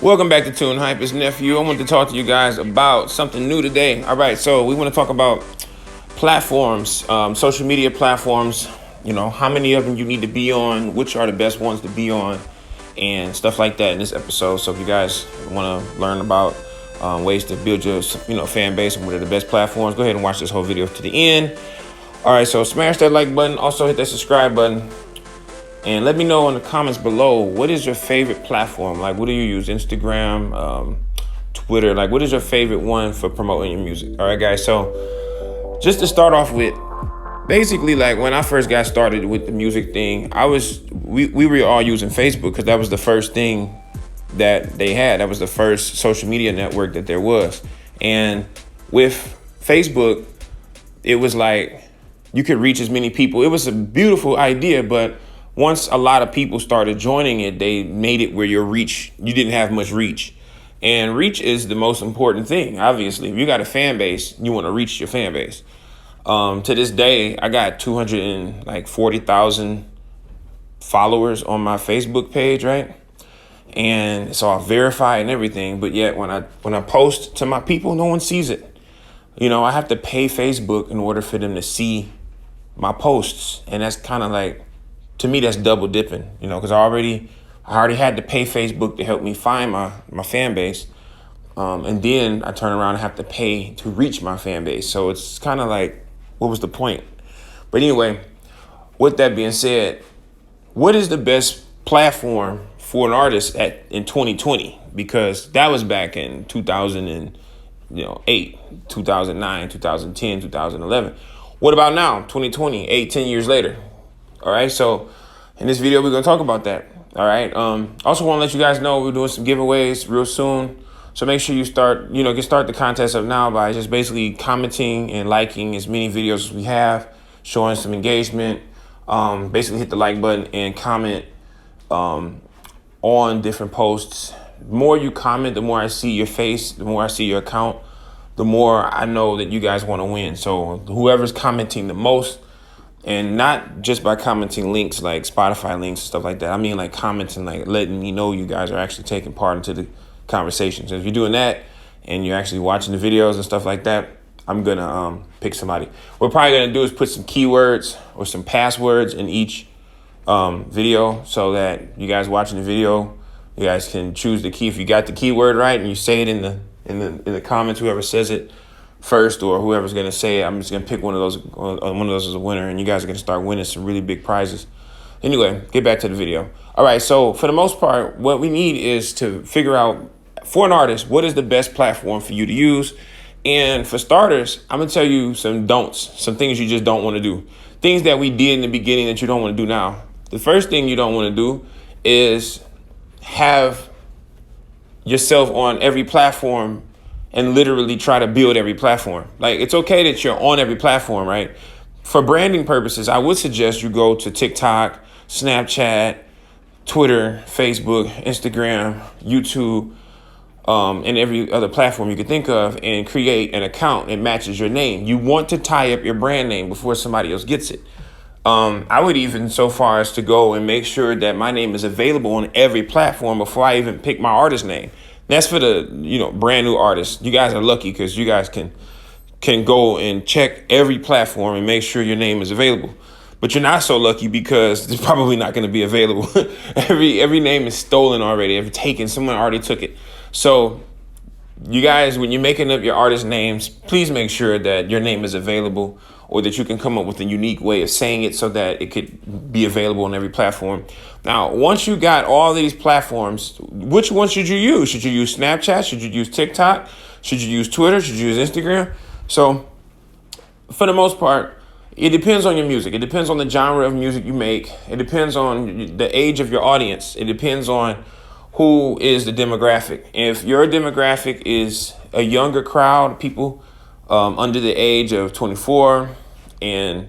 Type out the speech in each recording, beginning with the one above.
Welcome back to TuneHype. It's Nefu. I want to talk to you guys about something new today. All right, so we want to talk about platforms, social media platforms. You know, how many of them you need to be on, which are the best ones to be on, and stuff like that in this episode. So if you guys want to learn about ways to build your, fan base and what are the best platforms, go ahead and watch this whole video to the end. All right, so smash that like button. Also hit that subscribe button. And let me know in the comments below, what is your favorite platform? Like, what do you use? Instagram, Twitter? Like, what is your favorite one for promoting your music? All right, guys. So just to start off with, basically, like when I first got started with the music thing, we were all using Facebook because that was the first thing that they had. That was the first social media network that there was. And with Facebook, it was like you could reach as many people. It was a beautiful idea, but once a lot of people started joining it, they made it where you didn't have much reach. And reach is the most important thing, obviously. If you got a fan base, you want to reach your fan base. To this day, I got 240,000 followers on my Facebook page, right? And it's all verified and everything. But yet when I post to my people, no one sees it. You know, I have to pay Facebook in order for them to see my posts. And that's kind of like, to me, that's double dipping, because I already had to pay Facebook to help me find my fan base. And then I turn around and have to pay to reach my fan base. So it's kind of like, what was the point? But anyway, with that being said, what is the best platform for an artist in 2020? Because that was back in 2008, 2009, 2010, 2011. What about now, 2020, 10 years later? All right, so in this video, we're going to talk about that. All right. Also want to let you guys know we're doing some giveaways real soon. So make sure you start the contest up now by just basically commenting and liking as many videos as we have, showing some engagement. Basically hit the like button and comment on different posts. The more you comment, the more I see your face, the more I see your account, the more I know that you guys want to win. So whoever's commenting the most, and not just by commenting links like Spotify links and stuff like that. I mean like commenting, like letting me know you guys are actually taking part into the conversations. So if you're doing that and you're actually watching the videos and stuff like that, I'm going to pick somebody. What we're probably going to do is put some keywords or some passwords in each video so that you guys watching the video, you guys can choose the key. If you got the keyword right and you say it in the comments, whoever says it first or whoever's going to say it, I'm just going to pick one of those as a winner, and you guys are going to start winning some really big prizes. Anyway, get back to the video. All right, so for the most part, what we need is to figure out, for an artist, what is the best platform for you to use. And for starters, I'm going to tell you some don'ts, some things you just don't want to do, things that we did in the beginning that you don't want to do now. The first thing you don't want to do is have yourself on every platform and literally try to build every platform. Like, it's okay that you're on every platform, right? For branding purposes, I would suggest you go to TikTok, Snapchat, Twitter, Facebook, Instagram, YouTube, and every other platform you could think of, and create an account that matches your name. You want to tie up your brand name before somebody else gets it. I would even so far as to go and make sure that my name is available on every platform before I even pick my artist name. That's for the, brand new artists. You guys are lucky because you guys can go and check every platform and make sure your name is available. But you're not so lucky because it's probably not going to be available. Every name is stolen already. Someone already took it. So you guys, when you're making up your artist names, please make sure that your name is available, or that you can come up with a unique way of saying it so that it could be available on every platform. Now, once you got all these platforms, which one should you use? Should you use Snapchat? Should you use TikTok? Should you use Twitter? Should you use Instagram? So for the most part, it depends on your music. It depends on the genre of music you make. It depends on the age of your audience. It depends on who is the demographic. If your demographic is a younger crowd, people under the age of 24 and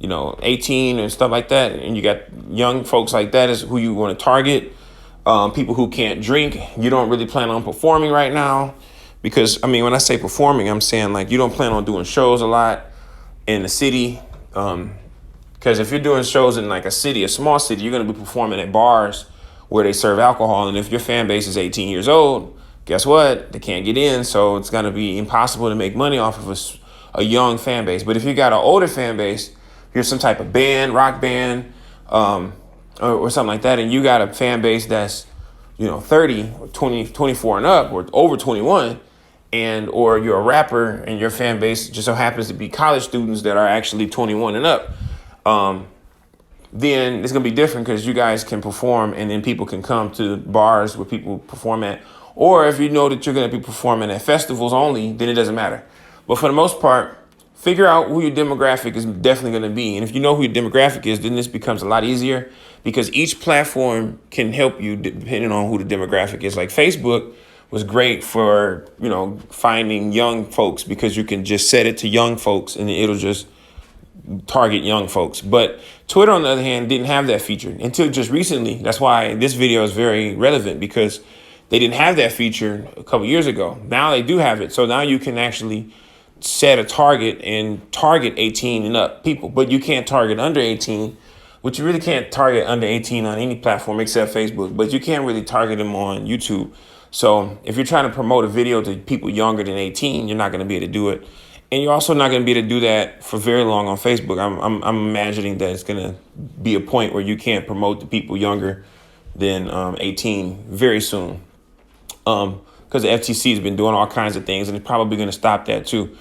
18 and stuff like that, and you got young folks like that is who you want to target. People who can't drink, you don't really plan on performing right now, because when I say performing, I'm saying like you don't plan on doing shows a lot in the city, because if you're doing shows in like a small city, you're going to be performing at bars where they serve alcohol. And if your fan base is 18 years old, guess what? They can't get in. So it's going to be impossible to make money off of a young fan base. But if you got an older fan base, you're some type of band, rock band, or something like that, and you got a fan base that's, 30 or 20, 24 and up, or over 21, or you're a rapper and your fan base just so happens to be college students that are actually 21 and up, then it's going to be different because you guys can perform and then people can come to bars where people perform at. Or if you know that you're going to be performing at festivals only, then it doesn't matter. But for the most part, figure out who your demographic is definitely going to be. And if you know who your demographic is, then this becomes a lot easier because each platform can help you depending on who the demographic is. Like Facebook was great for, finding young folks because you can just set it to young folks and it'll just target young folks. But Twitter, on the other hand, didn't have that feature until just recently. That's why this video is very relevant, because they didn't have that feature a couple years ago. Now they do have it. So now you can actually set a target and target 18 and up people, but you can't target under 18, which you really can't target under 18 on any platform except Facebook, but you can't really target them on YouTube. So if you're trying to promote a video to people younger than 18, you're not going to be able to do it. And you're also not going to be able to do that for very long on Facebook. I'm imagining that it's going to be a point where you can't promote to people younger than 18 very soon. Because the FTC has been doing all kinds of things and it's probably going to stop that too.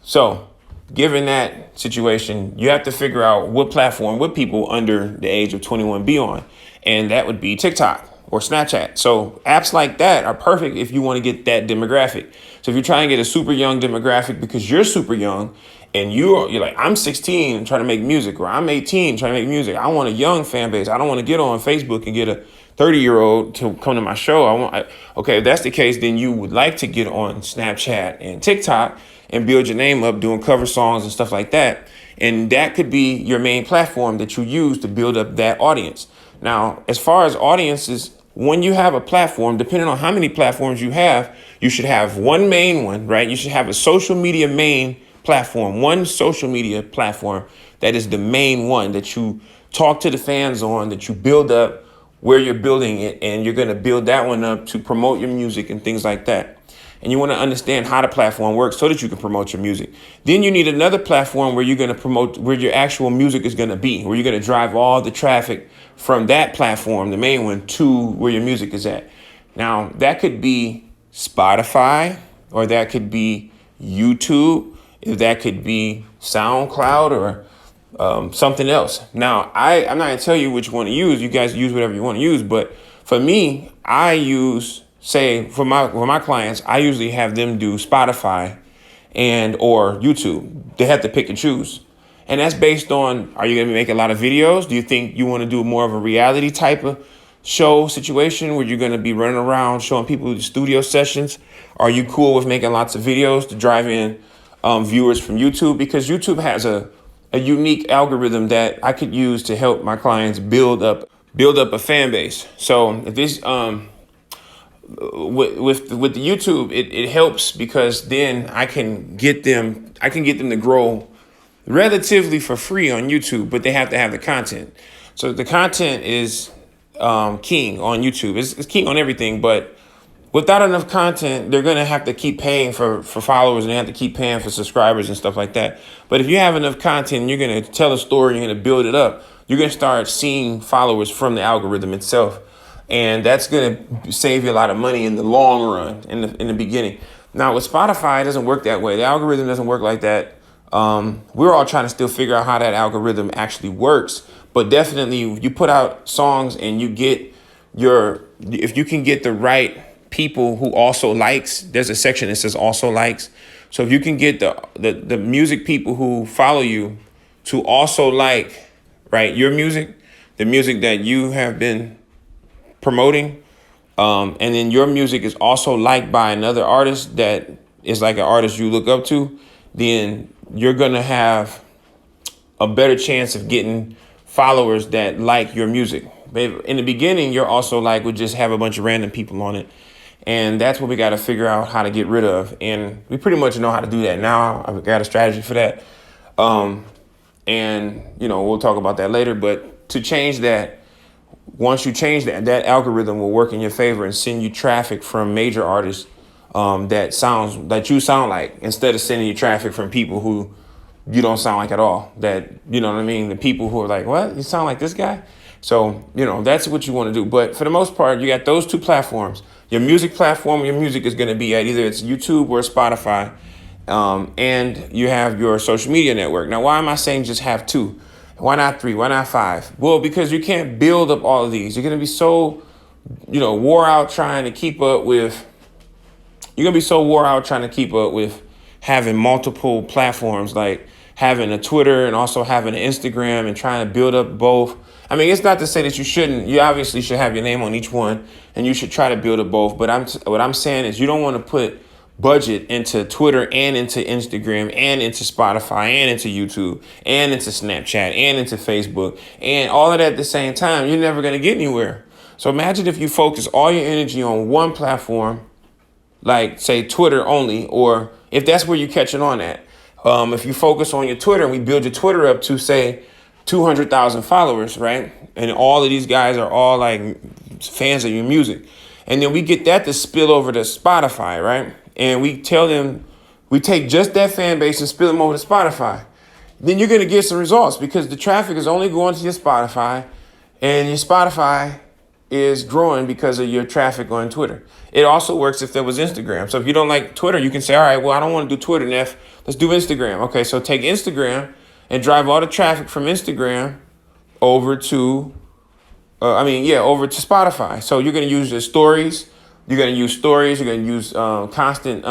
So given that situation, you have to figure out what platform would people under the age of 21 be on. And that would be TikTok or Snapchat. So apps like that are perfect if you want to get that demographic. So if you're trying to get a super young demographic because you're super young and you're like, I'm 16 trying to make music, or I'm 18 trying to make music. I want a young fan base. I don't want to get on Facebook and get a 30-year-old to come to my show. Okay, if that's the case, then you would like to get on Snapchat and TikTok and build your name up doing cover songs and stuff like that. And that could be your main platform that you use to build up that audience. Now, as far as audiences, when you have a platform, depending on how many platforms you have, you should have one main one, right? You should have a social media main platform, one social media platform that is the main one that you talk to the fans on, that you build up where you're building it, and you're going to build that one up to promote your music and things like that. And you want to understand how the platform works so that you can promote your music. Then you need another platform where you're going to promote, where your actual music is going to be, where you're going to drive all the traffic from that platform, the main one, to where your music is at. Now, that could be Spotify, or that could be YouTube, if that could be SoundCloud, or something else. Now, I'm not going to tell you which one to use. You guys use whatever you want to use. But for me, I use, say, for my clients, I usually have them do Spotify and or YouTube. They have to pick and choose. And that's based on, are you going to make a lot of videos? Do you think you want to do more of a reality type of show situation where you're going to be running around showing people the studio sessions? Are you cool with making lots of videos to drive in viewers from YouTube? Because YouTube has a unique algorithm that I could use to help my clients build up a fan base. So if this with the YouTube, it helps because then I can get them to grow relatively for free on YouTube, but they have to have the content. So the content is king on YouTube. It's king on everything, but without enough content, they're going to have to keep paying for followers, and they have to keep paying for subscribers and stuff like that. But if you have enough content, you're going to tell a story, you're going to build it up, you're going to start seeing followers from the algorithm itself. And that's going to save you a lot of money in the long run, in the beginning. Now, with Spotify, it doesn't work that way. The algorithm doesn't work like that. We're all trying to still figure out how that algorithm actually works. But definitely, you put out songs and you get if you can get the right people who also likes, there's a section that says also likes. So if you can get the music people who follow you to also like, right, your music, the music that you have been promoting, and then your music is also liked by another artist that is like an artist you look up to, then you're going to have a better chance of getting followers that like your music. In the beginning, your also like would just have a bunch of random people on it. And that's what we got to figure out how to get rid of. And we pretty much know how to do that now. I've got a strategy for that. And, we'll talk about that later. But to change that, once you change that, that algorithm will work in your favor and send you traffic from major artists that you sound like, instead of sending you traffic from people who you don't sound like at all. That, you know what I mean? The people who are like, what? You sound like this guy? So, that's what you want to do. But for the most part, you got those two platforms. Your music platform, your music is going to be at either it's YouTube or Spotify. And you have your social media network. Now, why am I saying just have two? Why not three? Why not five? Well, because you can't build up all of these. You're going to be so, wore out trying to keep up with. You're going to be so wore out trying to keep up with having multiple platforms, like having a Twitter and also having an Instagram, and trying to build up both. I mean, it's not to say that you shouldn't. You obviously should have your name on each one, and you should try to build up both. But what I'm saying is, you don't want to put budget into Twitter and into Instagram and into Spotify and into YouTube and into Snapchat and into Facebook and all of that at the same time. You're never going to get anywhere. So imagine if you focus all your energy on one platform, like say Twitter only, or if that's where you're catching on at. If you focus on your Twitter and we build your Twitter up to say 200,000 followers, right? And all of these guys are all like fans of your music. And then we get that to spill over to Spotify, right? And we tell them, we take just that fan base and spill them over to Spotify. Then you're going to get some results, because the traffic is only going to your Spotify, and your Spotify is growing because of your traffic on Twitter. It also works if there was Instagram. So if you don't like Twitter, you can say, all right, well, I don't want to do Twitter, Neff. Let's do Instagram. Okay, so take Instagram and drive all the traffic from Instagram over to, over to Spotify. So you're going to use the stories. You're going to use stories. You're going to use constant,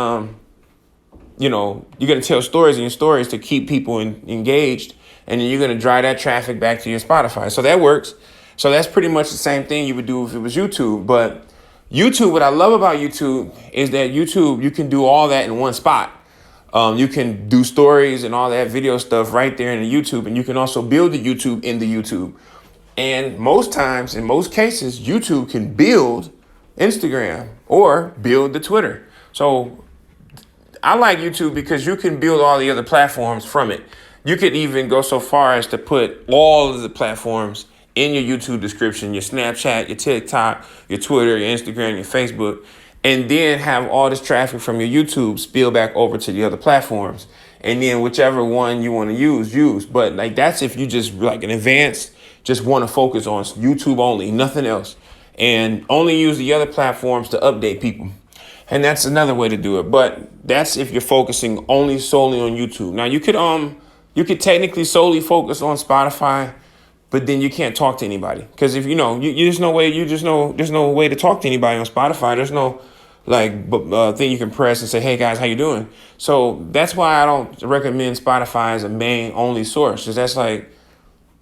you're going to tell stories in your stories to keep people engaged. And then you're going to drive that traffic back to your Spotify. So that works. So that's pretty much the same thing you would do if it was YouTube. But YouTube, what I love about YouTube is that YouTube, you can do all that in one spot. You can do stories and all that video stuff right there in the YouTube. And you can also build the YouTube in the YouTube. And most times, in most cases, YouTube can build Instagram or build the Twitter. So I like YouTube because you can build all the other platforms from it. You could even go so far as to put all of the platforms in your YouTube description, your Snapchat, your TikTok, your Twitter, your Instagram, your Facebook, and then have all this traffic from your YouTube spill back over to the other platforms. And then whichever one you want to use. But like, that's if you just like an advanced, just want to focus on YouTube only, nothing else, and only use the other platforms to update people. And that's another way to do it. But that's if you're focusing solely on YouTube. Now you could technically solely focus on Spotify, but then you can't talk to anybody, because if you there's no way to talk to anybody on Spotify. There's no thing you can press and say, hey guys, how you doing? So that's why I don't recommend Spotify as a main only source, because that's like,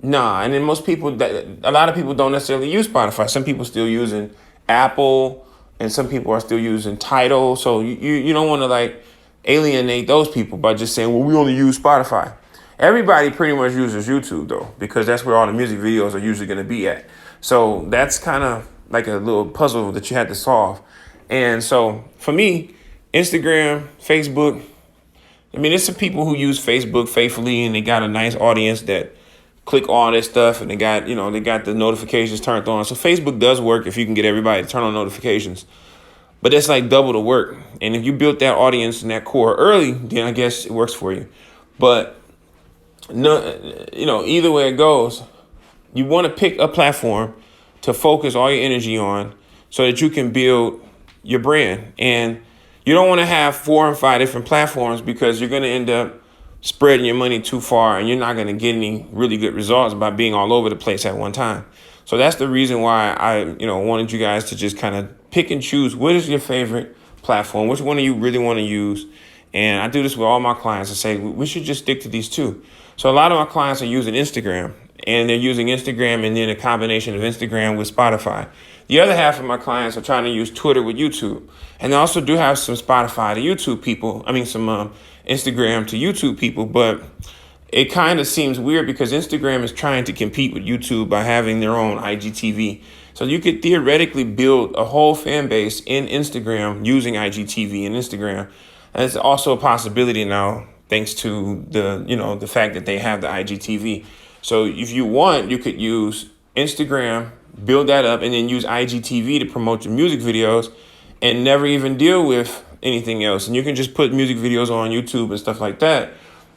nah. And then a lot of people don't necessarily use Spotify. Some people still using Apple, and some people are still using Tidal. So you don't want to alienate those people by just saying, well, we only use Spotify. Everybody pretty much uses YouTube though, because that's where all the music videos are usually going to be at. So that's kind of like a little puzzle that you had to solve. And so for me, Instagram, Facebook, there's some people who use Facebook faithfully, and they got a nice audience that click all this stuff, and they got the notifications turned on. So Facebook does work if you can get everybody to turn on notifications, but it's like double the work. And if you built that audience and that core early, then I guess it works for you. But no, either way it goes, you want to pick a platform to focus all your energy on so that you can build your brand. And you don't want to have 4 and 5 different platforms, because you're going to end up spreading your money too far, and you're not going to get any really good results by being all over the place at one time. So that's the reason why I, wanted you guys to just kind of pick and choose what is your favorite platform, which one do you really want to use. And I do this with all my clients. I say, we should just stick to these two. So a lot of my clients are using Instagram, and they're using Instagram and then a combination of Instagram with Spotify. The other half of my clients are trying to use Twitter with YouTube. And they also do have some Spotify to YouTube people. Some Instagram to YouTube people. But it kind of seems weird because Instagram is trying to compete with YouTube by having their own IGTV. So you could theoretically build a whole fan base in Instagram using IGTV and Instagram. And it's also a possibility now, thanks to the fact that they have the IGTV. So if you want, you could use Instagram build that up, and then use IGTV to promote your music videos and never even deal with anything else. And you can just put music videos on YouTube and stuff like that.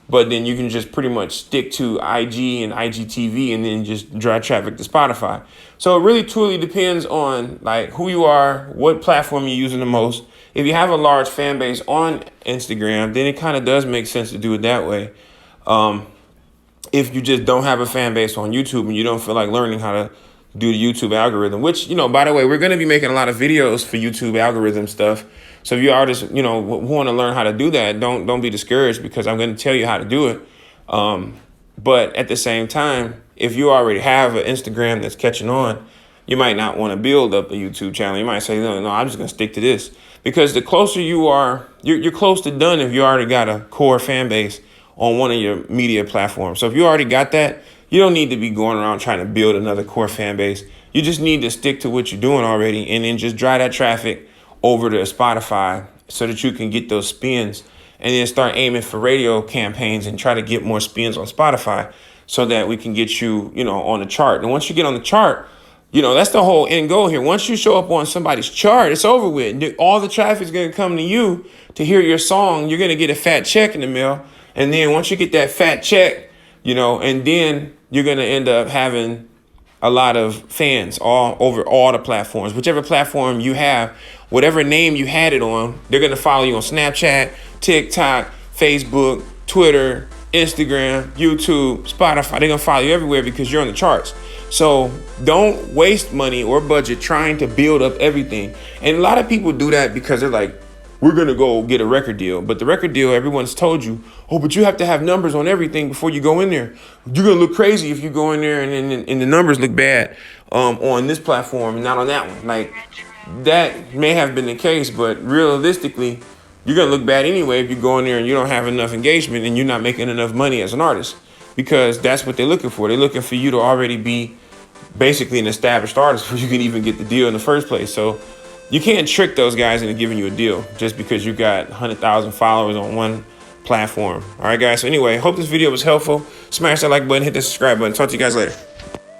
But then you can just pretty much stick to IG and IGTV and then just drive traffic to Spotify. So it really truly depends on like who you are, what platform you're using the most. If you have a large fan base on Instagram, then it kind of does make sense to do it that way. If you just don't have a fan base on YouTube and you don't feel like learning how to do the YouTube algorithm, which, you know, by the way, we're going to be making a lot of videos for YouTube algorithm stuff. So if you artists, you know, want to learn how to do that, don't be discouraged, because I'm going to tell you how to do it. But at the same time, if you already have an Instagram that's catching on, you might not want to build up a YouTube channel. You might say, no, I'm just going to stick to this, because the closer you are, you're close to done if you already got a core fan base on one of your media platforms. So if you already got that, you don't need to be going around trying to build another core fan base. You just need to stick to what you're doing already, and then just drive that traffic over to Spotify so that you can get those spins, and then start aiming for radio campaigns and try to get more spins on Spotify so that we can get you, you know, on the chart. And once you get on the chart, you know, that's the whole end goal here. Once you show up on somebody's chart, it's over with. All the traffic is going to come to you to hear your song. You're going to get a fat check in the mail. And then once you get that fat check, you know, and then you're going to end up having a lot of fans all over all the platforms. Whichever platform you have, whatever name you had it on, they're going to follow you on Snapchat, TikTok, Facebook, Twitter, Instagram, YouTube, Spotify. They're going to follow you everywhere because you're on the charts. So don't waste money or budget trying to build up everything. And a lot of people do that because they're like, we're going to go get a record deal. But the record deal, everyone's told you, oh, but you have to have numbers on everything before you go in there. You're going to look crazy if you go in there and the numbers look bad on this platform and not on that one. Like, that may have been the case, but realistically, you're going to look bad anyway if you go in there and you don't have enough engagement and you're not making enough money as an artist, because that's what they're looking for. They're looking for you to already be basically an established artist before you can even get the deal in the first place. So you can't trick those guys into giving you a deal just because you got 100,000 followers on one platform. All right, guys. So anyway, hope this video was helpful. Smash that like button, hit the subscribe button. Talk to you guys later.